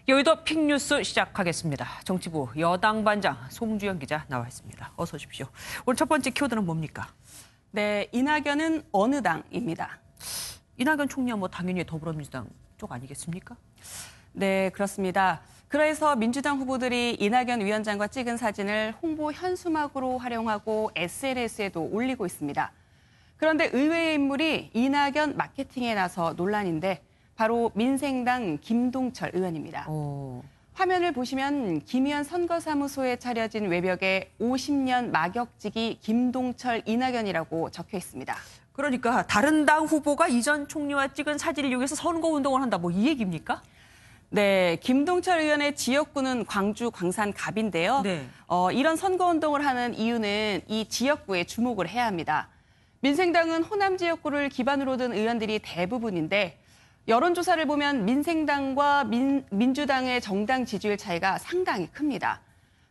여의도 픽뉴스 시작하겠습니다. 정치부 여당 반장 송주현 기자 나와 있습니다. 어서 오십시오. 오늘 첫 번째 키워드는 뭡니까? 네, 이낙연은 어느 당입니다. 이낙연 총리は당연히 더불어민주당 쪽 아니겠습니까? 네, 그렇습니다. 그래서 민주당 후보들이 이낙연 위원장과 찍은 사진을 홍보 현수막으로 활용하고 SNS에도 올리고 있습니다. 그런데 의외의 인물이 이낙연 마케팅에 나서 논란인데 바로 민생당 김동철 의원입니다. 화면을 보시면 김 의원 선거사무소에 차려진 외벽에 50년 막역지기 김동철 이낙연이라고 적혀 있습니다. 그러니까 다른 당 후보가 이전 총리와 찍은 사진을 이용해서 선거운동을 한다. 이 얘기입니까? 네, 김동철 의원의 지역구는 광주 광산 갑인데요. 네. 이런 선거운동을 하는 이유는 이 지역구에 주목을 해야 합니다. 민생당은 호남 지역구를 기반으로 둔 의원들이 대부분인데 여론조사를 보면 민생당과 민주당의 정당 지지율 차이가 상당히 큽니다.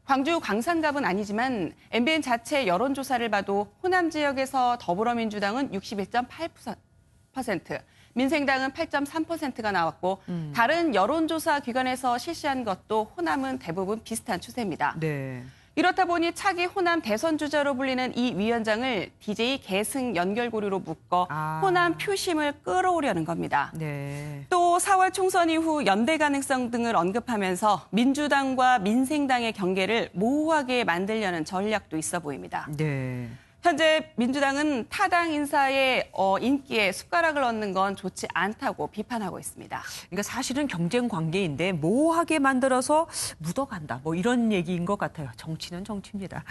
광주 광산갑은 아니지만 MBN 자체 여론조사를 봐도 호남 지역에서 더불어민주당은 61.8%, 민생당은 8.3%가 나왔고 다른 여론조사 기관에서 실시한 것도 호남은 대부분 비슷한 추세입니다. 네. 이렇다 보니 차기 호남 대선 주자로 불리는 이 위원장을 DJ 계승 연결고리로 묶어 호남 표심을 끌어오려는 겁니다. 네. 또 4월 총선 이후 연대 가능성 등을 언급하면서 민주당과 민생당의 경계를 모호하게 만들려는 전략도 있어 보입니다. 네. 현재 민주당은 타당 인사의 인기에 숟가락을 얹는 건 좋지 않다고 비판하고 있습니다. 그러니까 사실은 경쟁 관계인데 모호하게 만들어서 묻어간다. 이런 얘기인 것 같아요. 정치는 정치입니다.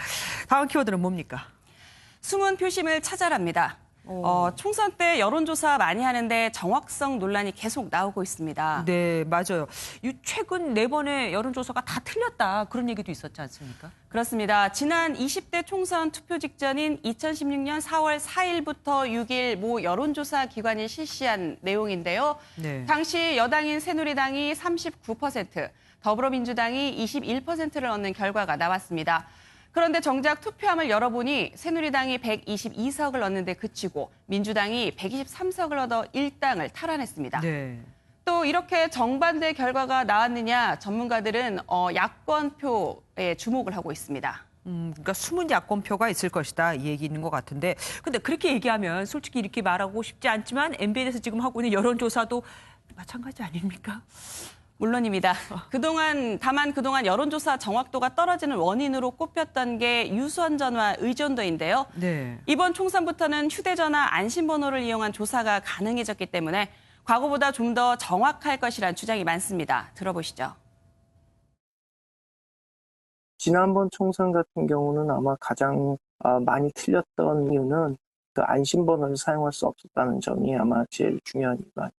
다음 키워드는 뭡니까? 숨은 표심을 찾아랍니다. 총선 때 여론조사 많이 하는데 정확성 논란이 계속 나오고 있습니다. 네, 맞아요. 최근 4번의 여론조사가 다 틀렸다. 그런 얘기도 있었지 않습니까? 그렇습니다. 지난 20대 총선 투표 직전인 2016년 4월 4일부터 6일 모 여론조사 기관이 실시한 내용인데요. 네. 당시 여당인 새누리당이 39%, 더불어민주당이 21%를 얻는 결과가 나왔습니다. 그런데 정작 투표함을 열어보니 새누리당이 122석을 얻는 데 그치고 민주당이 123석을 얻어 1당을 탈환했습니다. 네. 또 이렇게 정반대 결과가 나왔느냐 전문가들은 야권표에 주목을 하고 있습니다. 그러니까 숨은 야권표가 있을 것이다 이 얘기인 것 같은데 근데 그렇게 얘기하면 솔직히 이렇게 말하고 싶지 않지만 MBN에서 지금 하고 있는 여론조사도 마찬가지 아닙니까? 물론입니다. 다만 그동안 여론조사 정확도가 떨어지는 원인으로 꼽혔던 게 유선 전화 의존도인데요. 네. 이번 총선부터는 휴대전화 안심번호를 이용한 조사가 가능해졌기 때문에 과거보다 좀 더 정확할 것이란 주장이 많습니다. 들어보시죠. 지난번 총선 같은 경우는 아마 가장 많이 틀렸던 이유는 그 안심번호를 사용할 수 없었다는 점이 아마 제일 중요한 이유가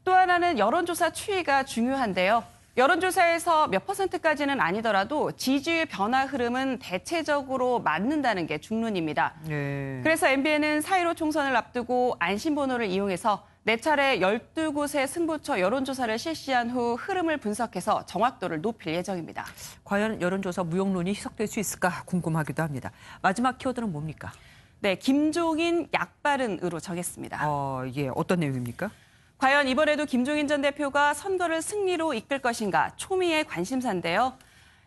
또 하나는 여론조사 추이가 중요한데요. 여론조사에서 몇 %까지는 아니더라도 지지율 변화 흐름은 대체적으로 맞는다는 게 중론입니다. 네. 그래서 MBN은 4.15 총선을 앞두고 안심번호를 이용해서 4차례 12곳의 승부처 여론조사를 실시한 후 흐름을 분석해서 정확도를 높일 예정입니다. 과연 여론조사 무용론이 희석될 수 있을까 궁금하기도 합니다. 마지막 키워드는 뭡니까? 네, 김종인 약발은으로 정했습니다. 예, 어떤 내용입니까? 과연 이번에도 김종인 전 대표가 선거를 승리로 이끌 것인가 초미의 관심사인데요.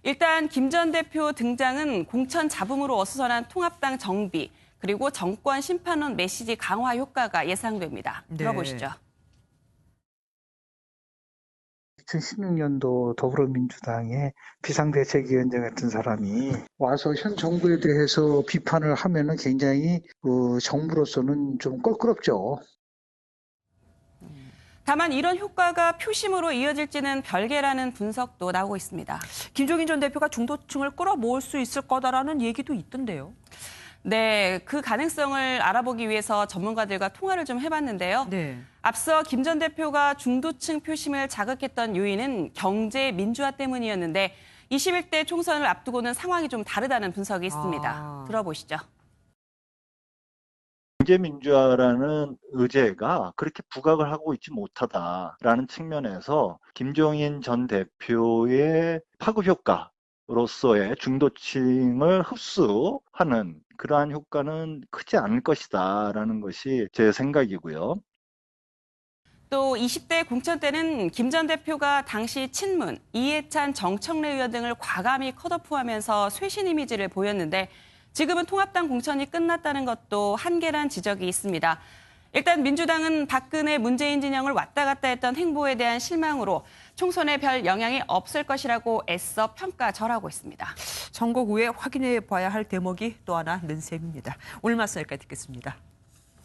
일단 김 전 대표 등장은 공천 잡음으로 어수선한 통합당 정비 그리고 정권 심판론 메시지 강화 효과가 예상됩니다. 들어보시죠. 2016년도 더불어민주당의 비상대책위원장 같은 사람이 와서 현 정부에 대해서 비판을 하면은 굉장히 정부로서는 좀 껄끄럽죠. 다만 이런 효과가 표심으로 이어질지는 별개라는 분석도 나오고 있습니다. 김종인 전 대표가 중도층을 끌어모을 수 있을 거다라는 얘기도 있던데요. 네, 그 가능성을 알아보기 위해서 전문가들과 통화를 좀 해봤는데요. 네. 앞서 김 전 대표가 중도층 표심을 자극했던 요인은 경제 민주화 때문이었는데 21대 총선을 앞두고는 상황이 좀 다르다는 분석이 있습니다. 들어보시죠. 경제민주화라는 의제가 그렇게 부각을 하고 있지 못하다라는 측면에서 김종인 전 대표의 파급 효과로서의 중도층을 흡수하는 그러한 효과는 크지 않을 것이다라는 것이 제 생각이고요. 또 20대 공천 때는 김 전 대표가 당시 친문, 이해찬 정청래 의원 등을 과감히 컷오프하면서 쇄신 이미지를 보였는데 지금은 통합당 공천이 끝났다는 것도 한계란 지적이 있습니다. 일단 민주당은 박근혜, 문재인 진영을 왔다 갔다 했던 행보에 대한 실망으로 총선에 별 영향이 없을 것이라고 애써 평가절하고 있습니다. 선거 후에 확인해 봐야 할 대목이 또 하나 는 셈입니다. 오늘 말씀 여기까지 듣겠습니다.